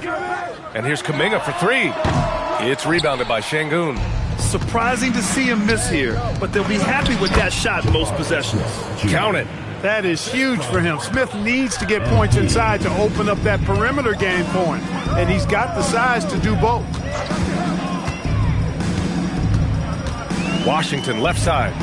And here's Kuminga for three. It's rebounded by Şengün. Surprising to see him miss here, but they'll be happy with that shot most possessions. Count it. That is huge for him. Smith needs to get points inside to open up that perimeter game for him. And he's got the size to do both. Washington left side.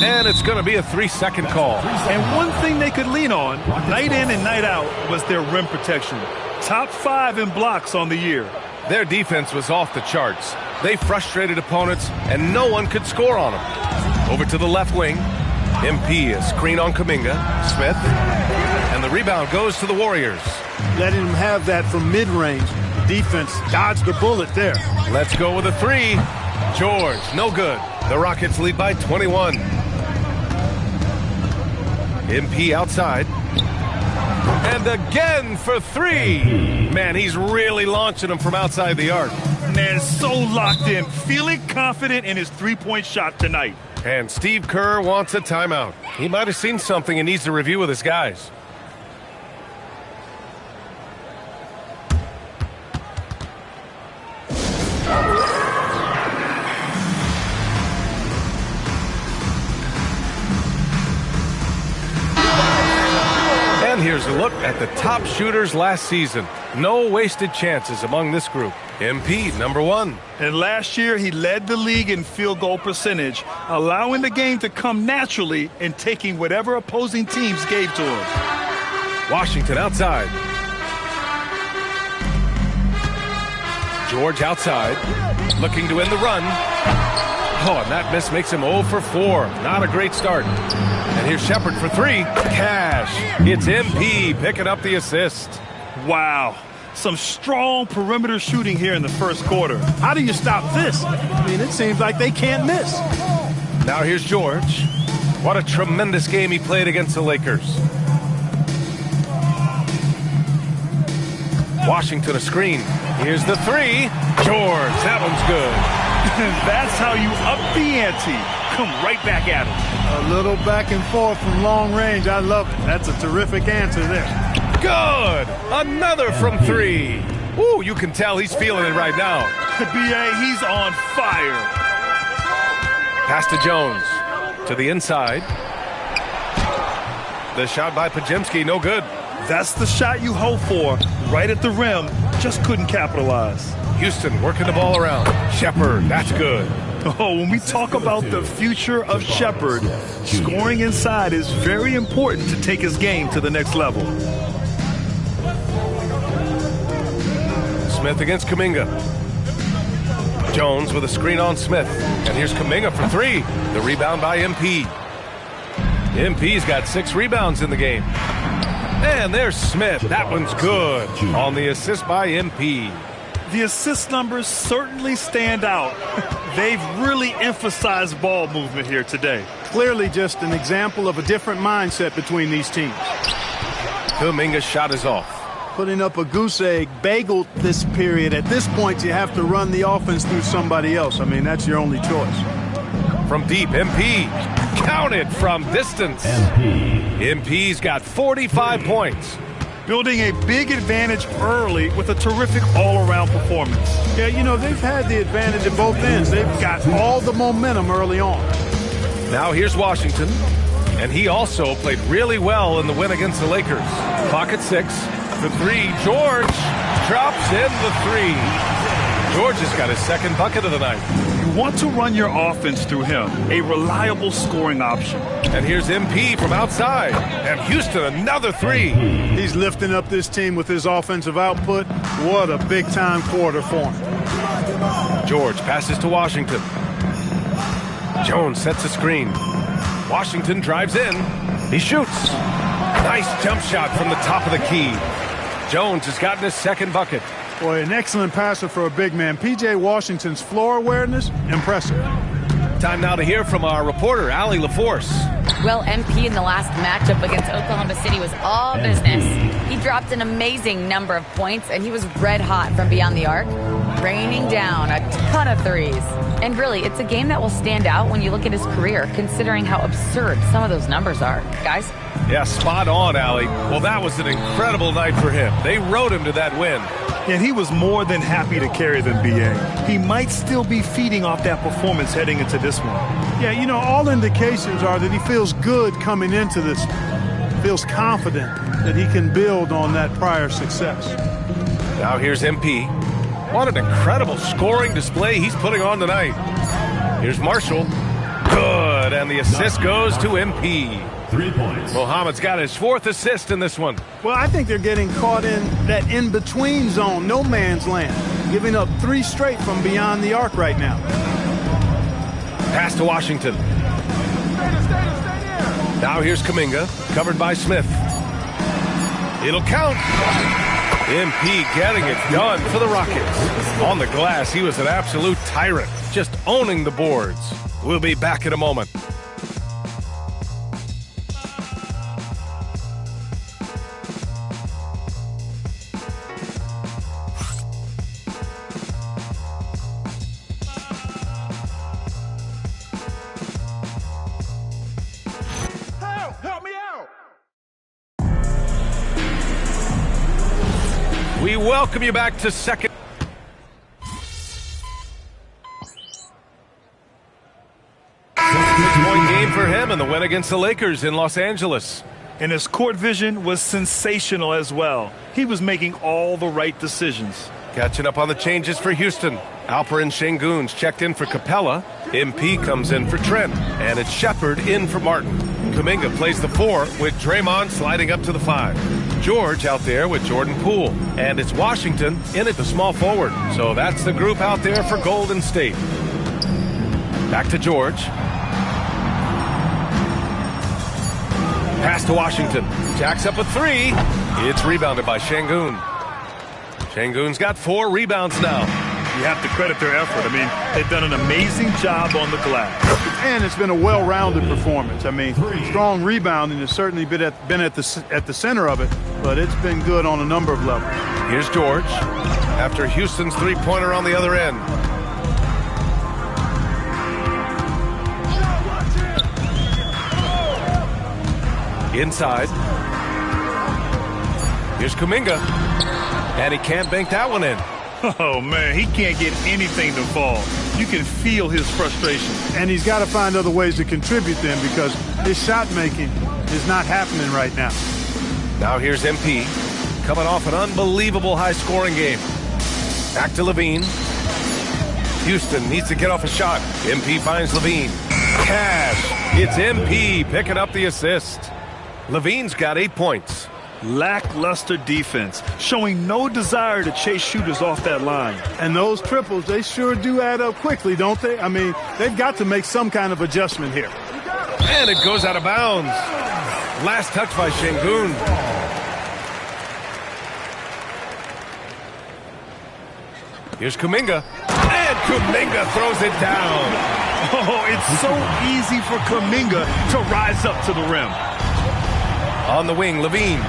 And it's going to be a 3-second call. And one thing they could lean on, night in and night out, was their rim protection. Top 5 in blocks on the year. Their defense was off the charts. They frustrated opponents, and no one could score on them. Over to the left wing. MP, a screen on Kuminga. Smith. And the rebound goes to the Warriors. Letting him have that from mid-range. Defense dodged the bullet there. Let's go with a three. George, no good. The Rockets lead by 21. MP outside. And again for three. Man, he's really launching them from outside the arc. Man, so locked in, feeling confident in his three-point shot tonight. And Steve Kerr wants a timeout. He might have seen something and needs to review with his guys. And here's a look at the top shooters last season. No wasted chances among this group. MP, number 1. And last year, he led the league in field goal percentage, allowing the game to come naturally and taking whatever opposing teams gave to him. Washington outside. George outside, looking to end the run. Oh, and that miss makes him 0 for 4. Not a great start. And here's Shepherd for three. Cash. It's MP picking up the assist. Wow. Some strong perimeter shooting here in the first quarter. How do you stop this? I mean, it seems like they can't miss. Now here's George. What a tremendous game he played against the Lakers. Washington a screen. Here's the three. George, that one's good. That's how you up the ante. Come right back at him. A little back and forth from long range. I love it. That's a terrific answer there. Good. Another from three. Ooh, you can tell he's feeling it right now. B.A., he's on fire. Pass to Jones. To the inside. The shot by Podziemski, no good. That's the shot you hope for. Right at the rim. Just couldn't capitalize. Houston working the ball around. Shepherd, that's good. Oh, when we talk about the future of Shepherd, scoring inside is very important to take his game to the next level. Smith against Kuminga. Jones with a screen on Smith. And here's Kuminga for three. The rebound by MP. MP's got 6 rebounds in the game. And there's Smith. That one's good. On the assist by MP. The assist numbers certainly stand out. They've really emphasized ball movement here today. Clearly just an example of a different mindset between these teams. Kuminga's shot is off. Putting up a goose egg bagel this period. At this point, you have to run the offense through somebody else. I mean, that's your only choice. From deep, MP. Counted from distance. MP's got 45 points. Building a big advantage early with a terrific all-around performance. Yeah, you know, they've had the advantage at both ends. They've got all the momentum early on. Now here's Washington. And he also played really well in the win against the Lakers. Clock at 6. The three. George drops in the three. George has got his second bucket of the night. You want to run your offense through him, a reliable scoring option. And here's MP from outside. And Houston, another three. He's lifting up this team with his offensive output. What a big-time quarter for him. George passes to Washington. Jones sets a screen. Washington drives in. He shoots. Nice jump shot from the top of the key. Jones has gotten his second bucket. Boy, an excellent passer for a big man. P.J. Washington's floor awareness, impressive. Time now to hear from our reporter, Allie LaForce. Well, MP in the last matchup against Oklahoma City was all business. He dropped an amazing number of points, and he was red hot from beyond the arc, raining down a ton of threes. And really, it's a game that will stand out when you look at his career, considering how absurd some of those numbers are. Guys? Yeah, spot on, Allie. Well, that was an incredible night for him. They rode him to that win. And he was more than happy to carry them, B.A. He might still be feeding off that performance heading into this one. Yeah, you know, all indications are that he feels good coming into this, feels confident that he can build on that prior success. Now here's MP. What an incredible scoring display he's putting on tonight. Here's Marshall. Good, and the assist goes to MP. 3 points. Mohamed's got his 4th assist in this one. Well, I think they're getting caught in that in-between zone, no man's land, giving up 3 straight from beyond the arc right now. Pass to Washington. Now here's Kuminga, covered by Smith. It'll count. MP getting it done for the Rockets. On the glass, he was an absolute tyrant, just owning the boards. We'll be back in a moment. Help me out! We welcome you back to second. Point game for him in the win against the Lakers in Los Angeles. And his court vision was sensational as well. He was making all the right decisions. Catching up on the changes for Houston. Alperen Sengun's checked in for Capella. MP comes in for Trent. And it's Shepard in for Martin. Kuminga plays the 4 with Draymond sliding up to the 5. George out there with Jordan Poole. And it's Washington in at the small forward. So that's the group out there for Golden State. Back to George. Pass to Washington. Jacks up a 3. It's rebounded by Sengun. Sengun's got 4 rebounds now. You have to credit their effort. I mean, they've done an amazing job on the glass. And it's been a well-rounded performance. I mean, strong rebounding has certainly been at the center of it, but it's been good on a number of levels. Here's George after Houston's 3-pointer on the other end. Inside. Here's Kuminga. And he can't bank that one in. Oh, man, he can't get anything to fall. You can feel his frustration. And he's got to find other ways to contribute then because his shot making is not happening right now. Now here's MP coming off an unbelievable high-scoring game. Back to Levine. Houston needs to get off a shot. MP finds Levine. Cash. It's MP picking up the assist. Levine's got 8 points. Lackluster defense, showing no desire to chase shooters off that line. And those triples, they sure do add up quickly, don't they? I mean, they've got to make some kind of adjustment here. And it goes out of bounds. Last touch by Sengun. Here's Kuminga. And Kuminga throws it down. Oh, it's so easy for Kuminga to rise up to the rim. On the wing, Levine.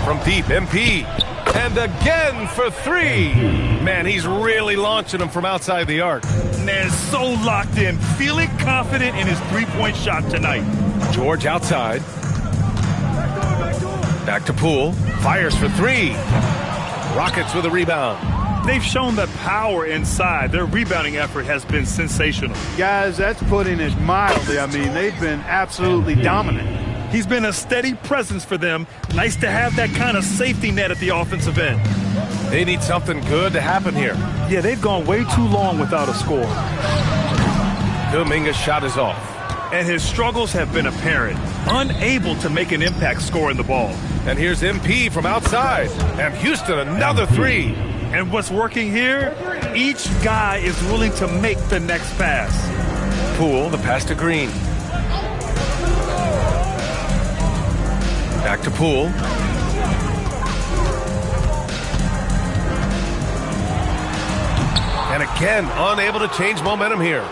From deep, MP. And again for 3. Man, he's really launching them from outside the arc. Man, so locked in, feeling confident in his 3-point shot tonight. George outside. Back to Poole. Fires for 3. Rockets with a rebound. They've shown the power inside. Their rebounding effort has been sensational. Guys, that's putting it mildly. I mean, they've been absolutely dominant. He's been a steady presence for them. Nice to have that kind of safety net at the offensive end. They need something good to happen here. Yeah, they've gone way too long without a score. Kuminga's shot is off. And his struggles have been apparent. Unable to make an impact scoring the ball. And here's MP from outside. And Houston, another 3. And what's working here? Each guy is willing to make the next pass. Poole, the pass to Green. Back to Poole. And again, unable to change momentum here.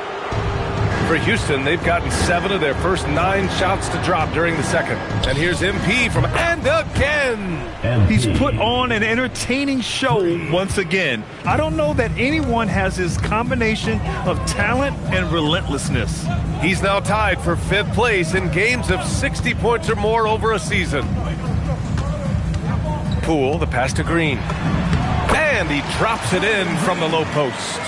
For Houston, they've gotten 7 of their first 9 shots to drop during the second. And here's MP from and again. He's put on an entertaining show once again. I don't know that anyone has his combination of talent and relentlessness. He's now tied for 5th place in games of 60 points or more over a season. Poole, the pass to Green. And he drops it in from the low post.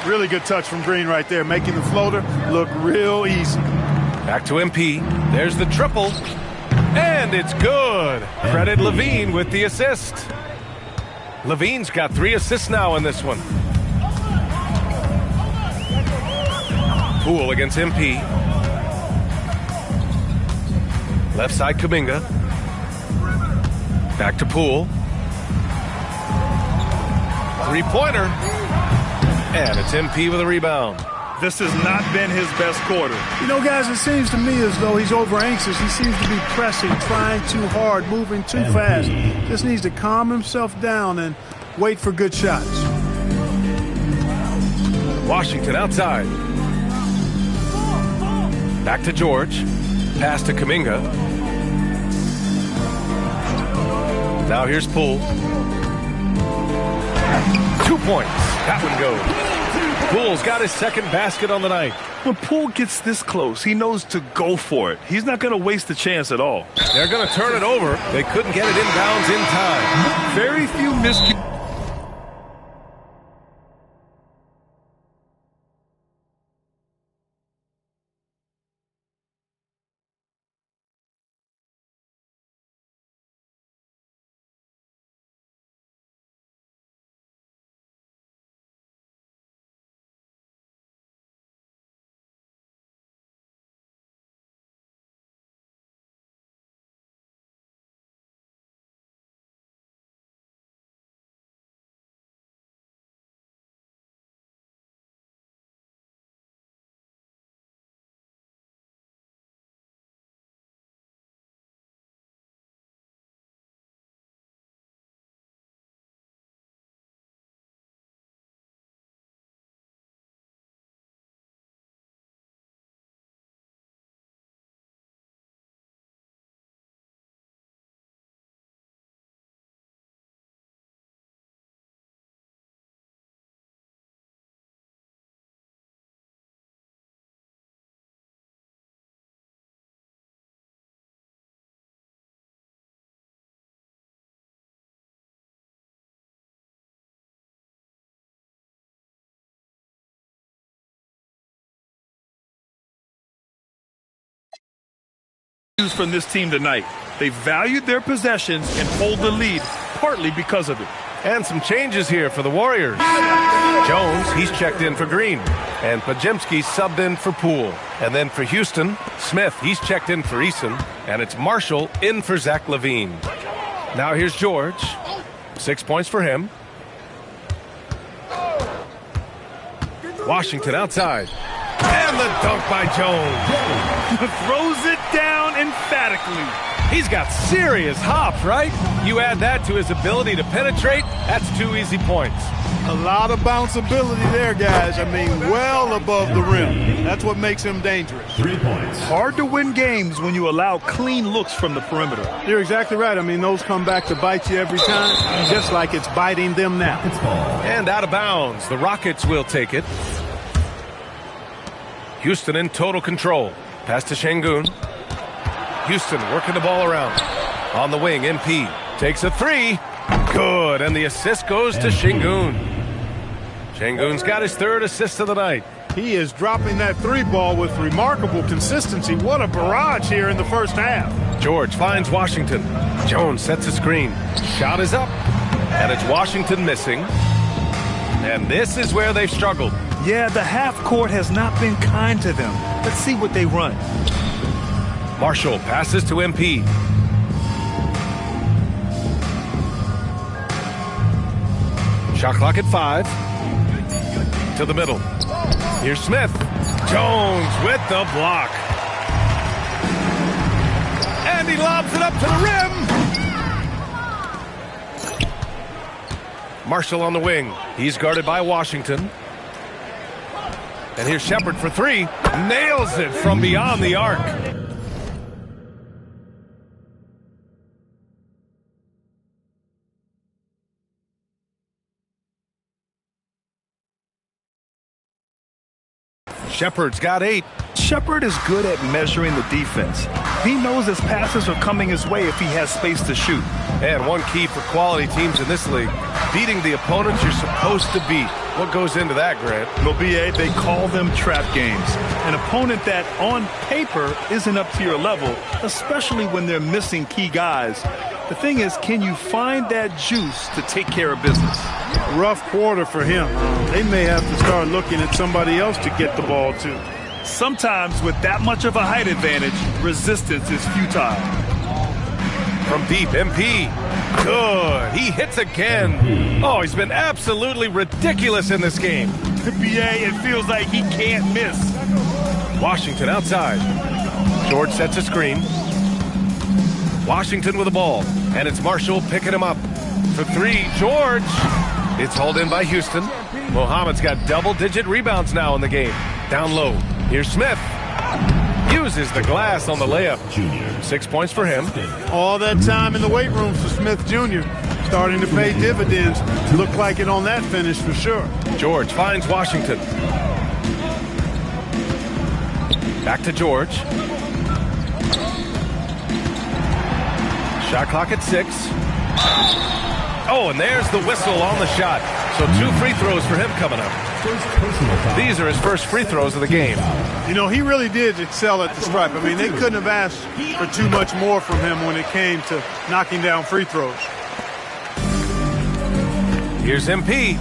Really good touch from Green right there, making the floater look real easy. Back to MP. There's the triple. And it's good. Credit Levine with the assist. Levine's got 3 assists now in this one. Poole against MP. Left side Kuminga. Back to Poole. 3-pointer. And it's MP with a rebound. This has not been his best quarter. You know, guys, it seems to me as though he's over anxious. He seems to be pressing, trying too hard, moving too fast. Just needs to calm himself down and wait for good shots. Washington outside. Back to George. Pass to Kuminga. Now here's Poole. 2 points. That one goes. Poole's got his second basket on the night. When Poole gets this close, he knows to go for it. He's not going to waste the chance at all. They're going to turn it over. They couldn't get it inbounds in time. Very few miscues. From this team tonight. They valued their possessions and hold the lead, partly because of it. And some changes here for the Warriors. Jones, he's checked in for Green. And Podziemski subbed in for Poole. And then for Houston, Smith, he's checked in for Eason. And it's Marshall in for Zach LaVine. Now here's George. 6 points for him. Washington outside. And the dunk by Jones. Throws it down emphatically. He's got serious hops, right? You add that to his ability to penetrate, that's 2 easy points. A lot of bounceability there, guys. I mean, well above the rim. That's what makes him dangerous. 3 points. Hard to win games when you allow clean looks from the perimeter. You're exactly right. I mean, those come back to bite you every time, just like it's biting them now. And out of bounds. The Rockets will take it. Houston in total control. Pass to Şengün. Houston working the ball around. On the wing, MP takes a 3. Good, and the assist goes to Şengün. Şengün's got his 3rd assist of the night. He is dropping that 3 ball with remarkable consistency. What a barrage here in the first half. George finds Washington. Jones sets a screen. Shot is up, and it's Washington missing. And this is where they've struggled. Yeah, the half court has not been kind to them. Let's see what they run. Marshall passes to MP. Shot clock at 5. To the middle. Here's Smith. Jones with the block. And he lobs it up to the rim. Marshall on the wing. He's guarded by Washington. And here's Shepard for three. Nails it from beyond the arc. Shepard's got 8. Shepard is good at measuring the defense. He knows his passes are coming his way if he has space to shoot. And one key for quality teams in this league, beating the opponents you're supposed to beat. What goes into that, Grant? Well, B.A., they call them trap games. An opponent that, on paper, isn't up to your level, especially when they're missing key guys. The thing is, can you find that juice to take care of business? Rough quarter for him. They may have to start looking at somebody else to get the ball to. Sometimes, with that much of a height advantage, resistance is futile. From deep, MP. Good. He hits again. Oh, he's been absolutely ridiculous in this game. B.A., it feels like he can't miss. Washington outside. George sets a screen. Washington with the ball. And it's Marshall picking him up. For three, George. It's hauled in by Houston. Mohamed's got double-digit rebounds now in the game. Down low. Here's Smith. Uses the glass on the layup. 6 points for him. All that time in the weight room for Smith Jr. starting to pay dividends. Looked like it on that finish for sure. George finds Washington. Back to George. Shot clock at 6. Oh, and there's the whistle on the shot. So 2 free throws for him coming up. These are his first free throws of the game. You know, he really did excel at the stripe. I mean, they couldn't have asked for too much more from him when it came to knocking down free throws. Here's MP.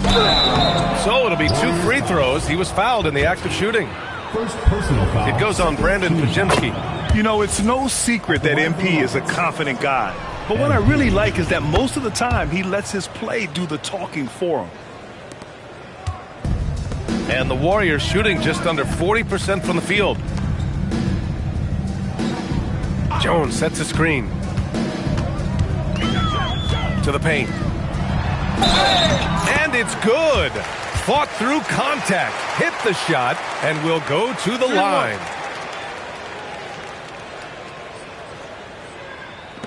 So it'll be 2 free throws. He was fouled in the act of shooting. It goes on Brandon Pajemski. You know, it's no secret that MP is a confident guy. But what I really like is that most of the time he lets his play do the talking for him. And the Warriors shooting just under 40% from the field. Jones sets a screen. To the paint. And it's good. Fought through contact. Hit the shot and will go to the line.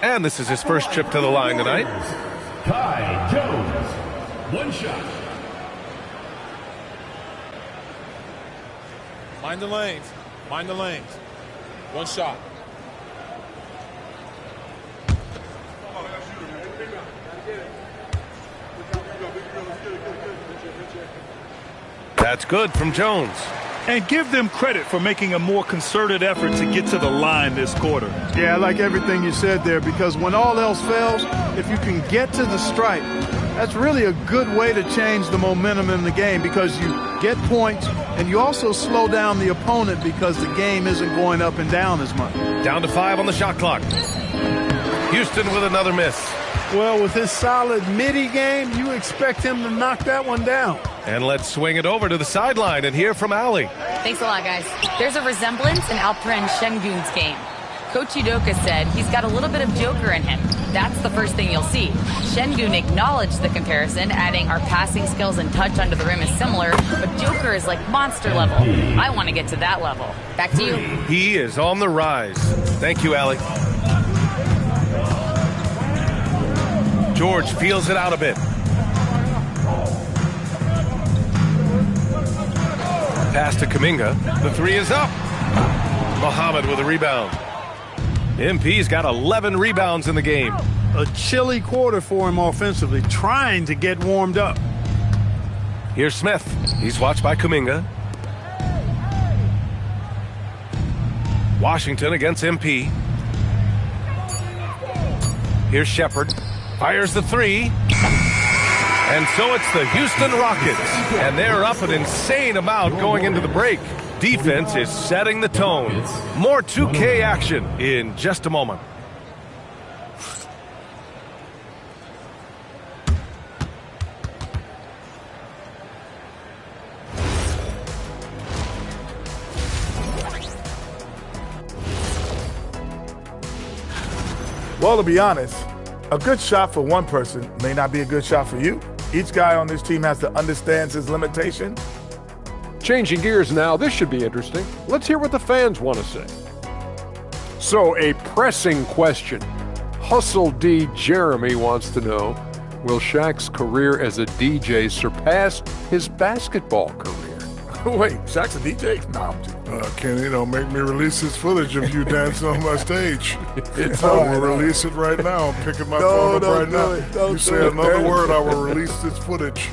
And this is his first trip to the line tonight. Ty Jones. 1 shot. Mind the lanes. Mind the lanes. 1 shot. That's good from Jones. And give them credit for making a more concerted effort to get to the line this quarter. Yeah, I like everything you said there, because when all else fails, if you can get to the stripe, that's really a good way to change the momentum in the game, because you get points and you also slow down the opponent because the game isn't going up and down as much. Down to 5 on the shot clock. Houston with another miss. Well, with his solid midi game, you expect him to knock that one down. And let's swing it over to the sideline and hear from Allie. Thanks a lot, guys. There's a resemblance in Alperen Şengün's game. Coach Udoka said he's got a little bit of Joker in him. That's the first thing you'll see. Şengün acknowledged the comparison, adding our passing skills and touch under the rim is similar, but Joker is like monster level. I want to get to that level. Back to you. He is on the rise. Thank you, Allie. George feels it out a bit. Pass to Kuminga. The 3 is up. Mohamed with a rebound. MP's got 11 rebounds in the game. A chilly quarter for him offensively, trying to get warmed up. Here's Smith. He's watched by Kuminga. Washington against MP. Here's Shepard. Fires the 3. And so it's the Houston Rockets. And they're up an insane amount going into the break. Defense is setting the tone. More 2K action in just a moment. Well, to be honest, a good shot for one person may not be a good shot for you. Each guy on this team has to understand his limitation. Changing gears now, this should be interesting. Let's hear what the fans want to say. So, a pressing question. Hustle D. Jeremy wants to know, will Shaq's career as a DJ surpass his basketball career? Wait, Shaq's a DJ? No, I'm just... Kenny, don't make me release this footage of you dancing on my stage. It's I all will right. release it right now. I'm picking my phone up right now. You say another word, I will release this footage.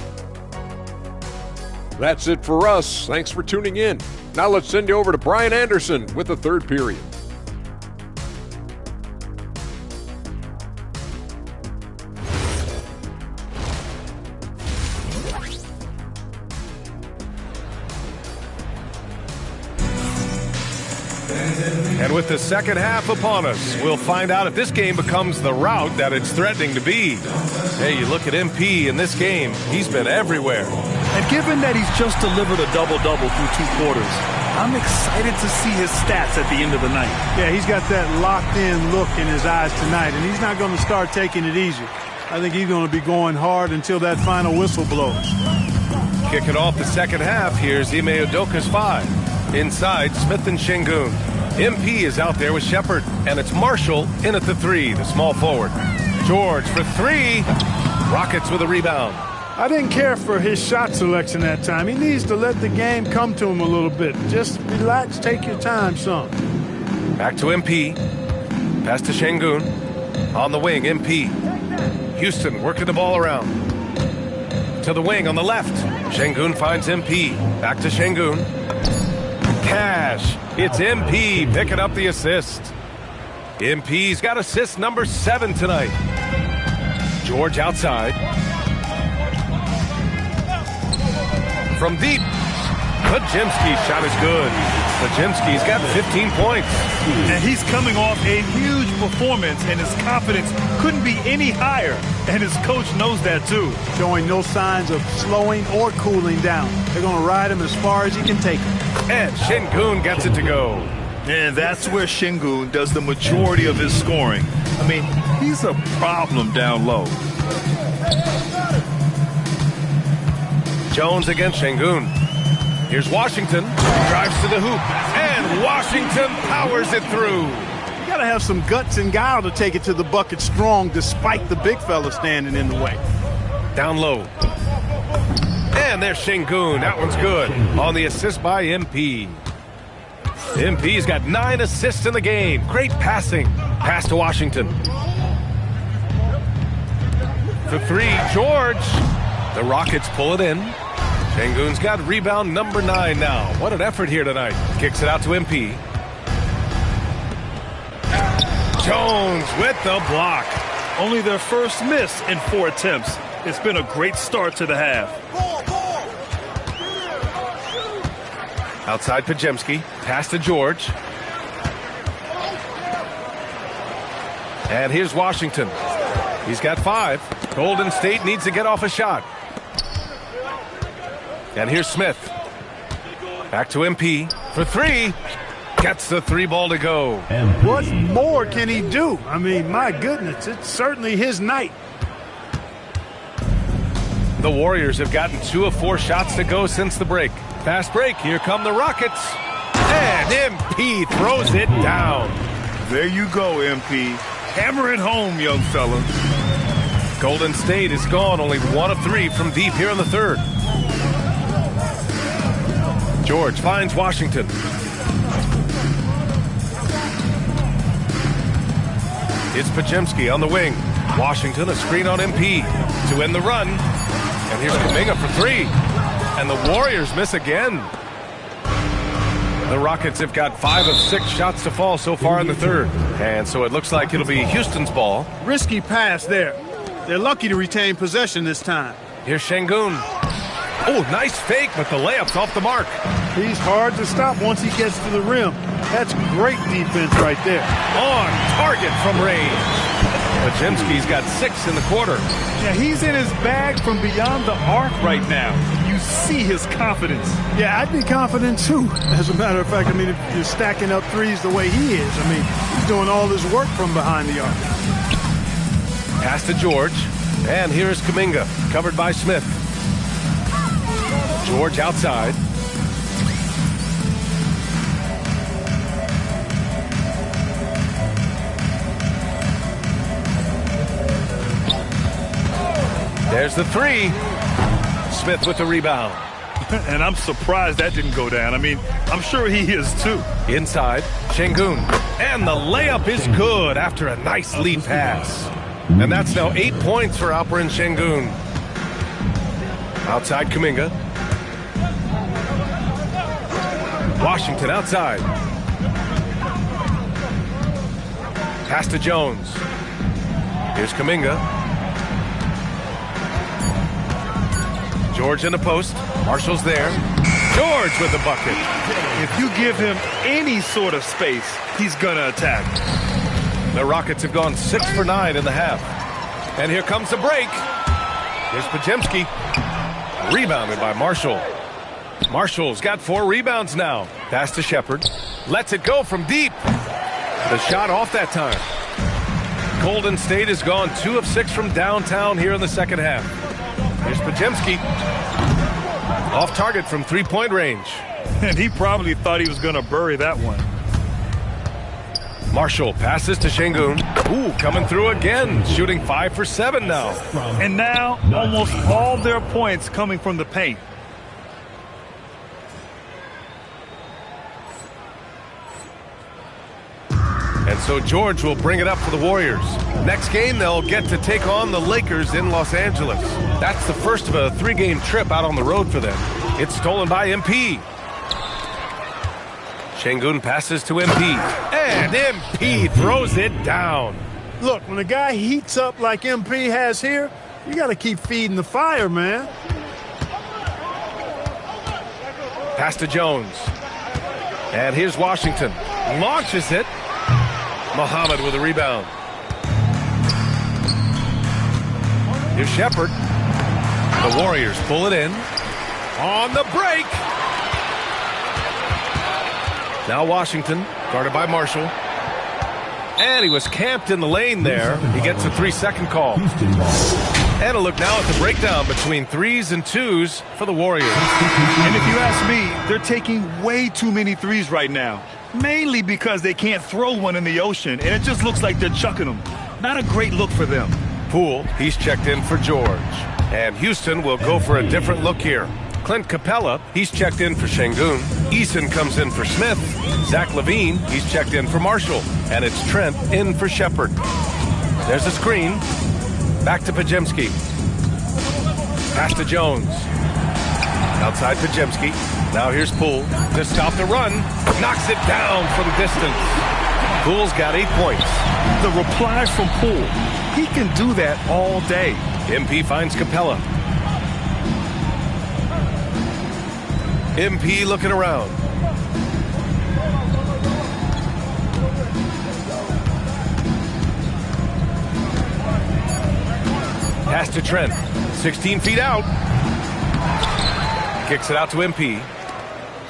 That's it for us. Thanks for tuning in. Now let's send you over to Brian Anderson with the third period. And with the second half upon us, we'll find out if this game becomes the rout that it's threatening to be. Hey, you look at MP in this game, he's been everywhere. And given that he's just delivered a double-double through 2 quarters, I'm excited to see his stats at the end of the night. Yeah, he's got that locked-in look in his eyes tonight, and he's not going to start taking it easy. I think he's going to be going hard until that final whistle blows. Kicking off the second half, here's Ime Udoka's 5. Inside, Smith and Şengün. MP is out there with Shepard, and it's Marshall in at the 3, the small forward. George for 3. Rockets with a rebound. I didn't care for his shot selection that time. He needs to let the game come to him a little bit. Just relax, take your time, son. Back to MP. Pass to Şengün. On the wing, MP. Houston working the ball around. To the wing on the left. Şengün finds MP. Back to Şengün. Cash. It's MP picking up the assist. MP's got assist number 7 tonight. George outside. From deep. Podziemski's shot is good. Podziemski's got 15 points. And he's coming off a huge performance, and his confidence couldn't be any higher. And his coach knows that, too. Showing no signs of slowing or cooling down. They're going to ride him as far as he can take him. And Şengün gets it to go. And that's where Şengün does the majority of his scoring. I mean, he's a problem down low. Jones against Şengün. Here's Washington. Drives to the hoop. And Washington powers it through. You got to have some guts and guile to take it to the bucket strong despite the big fella standing in the way. Down low. And there's Şengün. That one's good. On the assist by MP. MP's got 9 assists in the game. Great passing. Pass to Washington. For 3, George. The Rockets pull it in. Şengün's got rebound number 9 now. What an effort here tonight. Kicks it out to MP. Jones with the block. Only their first miss in 4 attempts. It's been a great start to the half. Outside Podziemski. Pass to George. And here's Washington. He's got 5. Golden State needs to get off a shot. And here's Smith. Back to MP for 3. Gets the 3 ball to go. What more can he do? I mean, my goodness, it's certainly his night. The Warriors have gotten 2 of 4 shots to go since the break. Fast break. Here come the Rockets. And MP throws it down. There you go, MP. Hammer it home, young fella. Golden State is gone. Only 1 of 3 from deep here in the third. George finds Washington. It's Podziemski on the wing. Washington, a screen on MP to end the run. And here's Kuminga for 3. And the Warriors miss again. The Rockets have got 5 of 6 shots to fall so far in the third. And so it looks like it'll be Houston's ball. Risky pass there. They're lucky to retain possession this time. Here's Şengün. Oh, nice fake, but the layup's off the mark. He's hard to stop once he gets to the rim. That's great defense right there. On target from range. Podziemski's got 6 in the quarter. Yeah, he's in his bag from beyond the arc right now. You see his confidence. Yeah, I'd be confident too. As a matter of fact, I mean, if you're stacking up threes the way he is, I mean, he's doing all his work from behind the arc. Pass to George. And here's Kuminga, covered by Smith. George outside. There's the three. Smith with the rebound. And I'm surprised that didn't go down. I mean, I'm sure he is too. Inside, Şengün. And the layup is good after a nice lead pass. And that's now 8 points for Alperen Şengün. Outside Kuminga. Washington outside. Pass to Jones. Here's Kuminga. George in the post. Marshall's there. George with the bucket. If you give him any sort of space, he's going to attack. The Rockets have gone 6 for 9 in the half. And here comes the break. Here's Podziemski. Rebounded by Marshall. Marshall's got 4 rebounds now. Pass to Shepherd. Lets it go from deep. The shot off that time. Golden State has gone 2 of 6 from downtown here in the second half. Here's Podziemski. Off target from three-point range. And he probably thought he was going to bury that one. Marshall passes to Şengün. Ooh, coming through again. Shooting 5 for 7 now. And now almost all their points coming from the paint. And so George will bring it up for the Warriors. Next game, they'll get to take on the Lakers in Los Angeles. That's the first of a 3-game trip out on the road for them. It's stolen by MP. Şengün passes to MP. And MP throws it down. Look, when a guy heats up like MP has here, you got to keep feeding the fire, man. Pass to Jones. And here's Washington. Launches it. Muhammad with a rebound. Here's Shepherd. The Warriors pull it in. On the break. Now Washington, guarded by Marshall. And he was camped in the lane there. He gets a 3-second call. And a look now at the breakdown between 3s and 2s for the Warriors. And if you ask me, they're taking way too many threes right now. Mainly because they can't throw one in the ocean, and it just looks like they're chucking them. Not a great look for them. Poole, he's checked in for George. And Houston will go for a different look here. Clint Capella, he's checked in for Şengün. Eason comes in for Smith. Zach LaVine, he's checked in for Marshall. And it's Trent in for Shepherd. There's a screen. Back to Podziemski. Pass to Jones. Outside Podziemski. Now here's Poole to stop the run. Knocks it down from distance. Poole's got 8 points. The replies from Poole. He can do that all day. MP finds Capella. MP looking around. Pass to Trent. 16 feet out. Kicks it out to MP.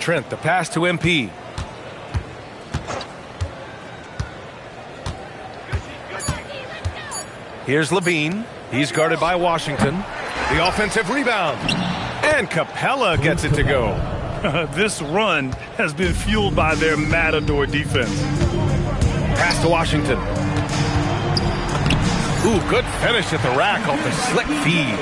Trent, the pass to MP. Here's LaVine. He's guarded by Washington. The offensive rebound. And Capella gets it to go. This run has been fueled by their matador defense. Pass to Washington. Ooh, good finish at the rack off the slick feed.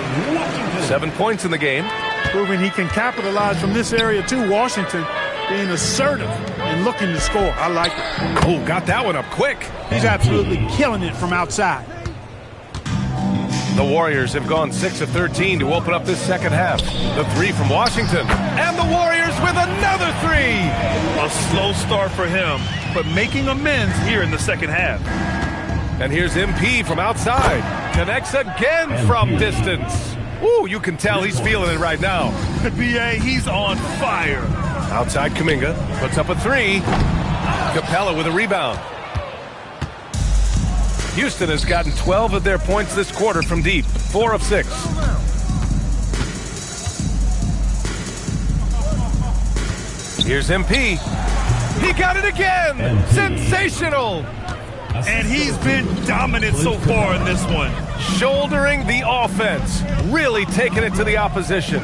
7 points in the game. Proving he can capitalize from this area too. Washington being assertive and looking to score. I like it. Oh, got that one up quick. He's absolutely killing it from outside. The Warriors have gone 6 of 13 to open up this second half. The 3 from Washington. And the Warriors with another 3. A slow start for him, but making amends here in the second half. And here's MP from outside. Connects again from distance. Ooh, you can tell he's feeling it right now. B.A., he's on fire. Outside Kuminga. Puts up a 3. Capella with a rebound. Houston has gotten 12 of their points this quarter from deep. 4 of 6. Here's MP. He got it again. Sensational. And he's been dominant so far in this one. Shouldering the offense. Really taking it to the opposition.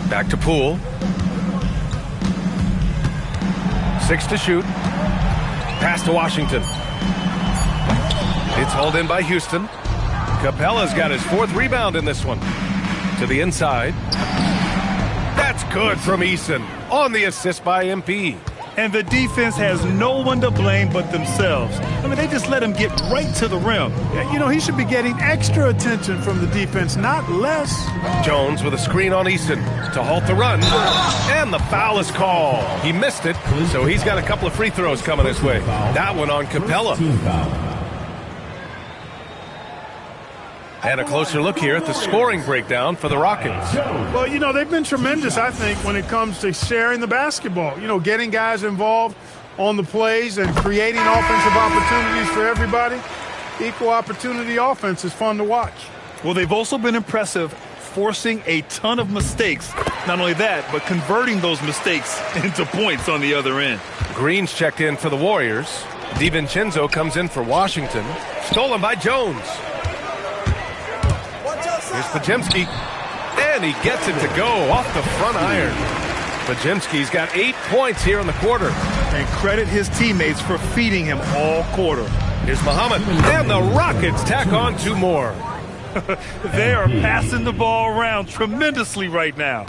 Back to Poole. 6 to shoot. Pass to Washington. It's hauled in by Houston. Capella's got his 4th rebound in this one. To the inside. That's good from Eason on the assist by MP. And the defense has no one to blame but themselves. I mean, they just let him get right to the rim. You know, he should be getting extra attention from the defense, not less. Jones with a screen on Easton to halt the run. And the foul is called. He missed it, so he's got a couple of free throws coming his way. That one on Capella. And a closer look here at the scoring breakdown for the Rockets. Well, you know, they've been tremendous, I think, when it comes to sharing the basketball. You know, getting guys involved on the plays and creating offensive opportunities for everybody. Equal opportunity offense is fun to watch. Well, they've also been impressive, forcing a ton of mistakes. Not only that, but converting those mistakes into points on the other end. Green's checked in for the Warriors. DiVincenzo comes in for Washington. Stolen by Jones. Here's Podziemski, and he gets it to go off the front iron. Podziemski's got 8 points here in the quarter. And credit his teammates for feeding him all quarter. Here's Muhammad, and the Rockets tack on 2 more. They are passing the ball around tremendously right now.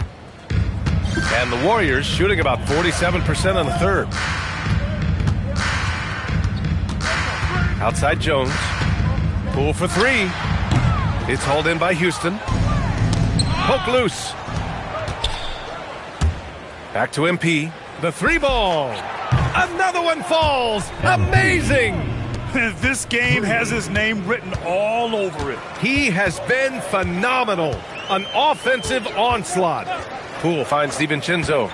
And the Warriors shooting about 47% in the 3rd. Outside Jones. Poole for 3. It's hauled in by Houston. Poke loose. Back to MP. The 3-ball. Another one falls. Amazing. This game has his name written all over it. He has been phenomenal. An offensive onslaught. Poole finds DiVincenzo.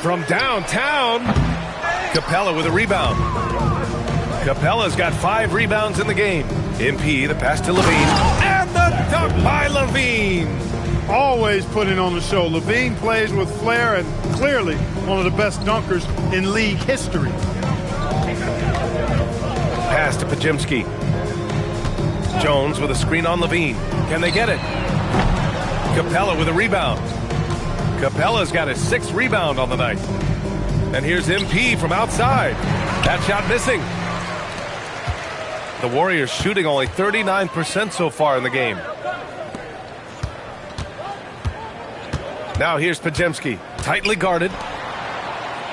From downtown. Capella with a rebound. Capella's got 5 rebounds in the game. MP, the pass to Levine. And the dunk by Levine. Always putting on the show. Levine plays with flair and clearly one of the best dunkers in league history. Pass to Podziemski. Jones with a screen on Levine. Can they get it? Capella with a rebound. Capella's got his 6th rebound on the night. And here's MP from outside. That shot missing. The Warriors shooting only 39% so far in the game. Now here's Podziemski, tightly guarded.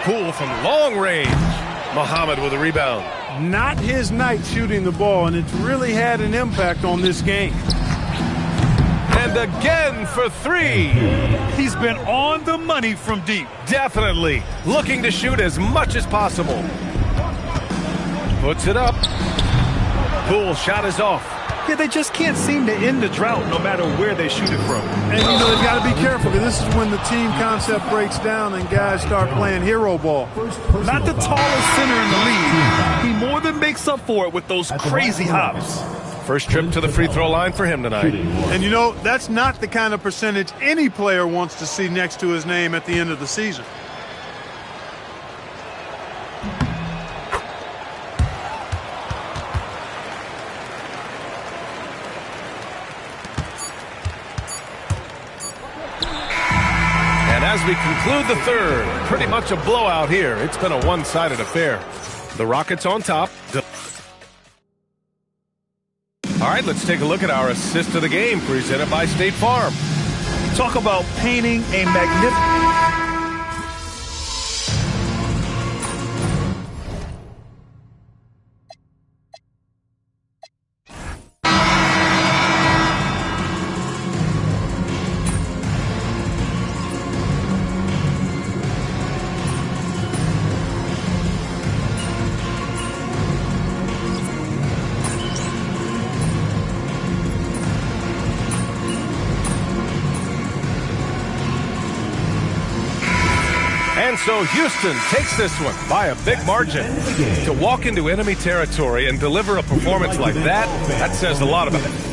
Poole from long range. Muhammad with a rebound. Not his night shooting the ball, and it's really had an impact on this game. And again for 3. He's been on the money from deep. Definitely looking to shoot as much as possible. Puts it up. Poole shot is off. Yeah, they just can't seem to end the drought no matter where they shoot it from. And, you know, they've got to be careful because this is when the team concept breaks down and guys start playing hero ball. Not the tallest center in the league. He more than makes up for it with those crazy hops. First trip to the free throw line for him tonight. And, you know, that's not the kind of percentage any player wants to see next to his name at the end of the season. As we conclude the 3rd, pretty much a blowout here. It's been a one-sided affair. The Rockets on top. All right, let's take a look at our assist of the game presented by State Farm. Talk about painting a magnificent... And so Houston takes this one by a big margin. To walk into enemy territory and deliver a performance like that, that says a lot about it.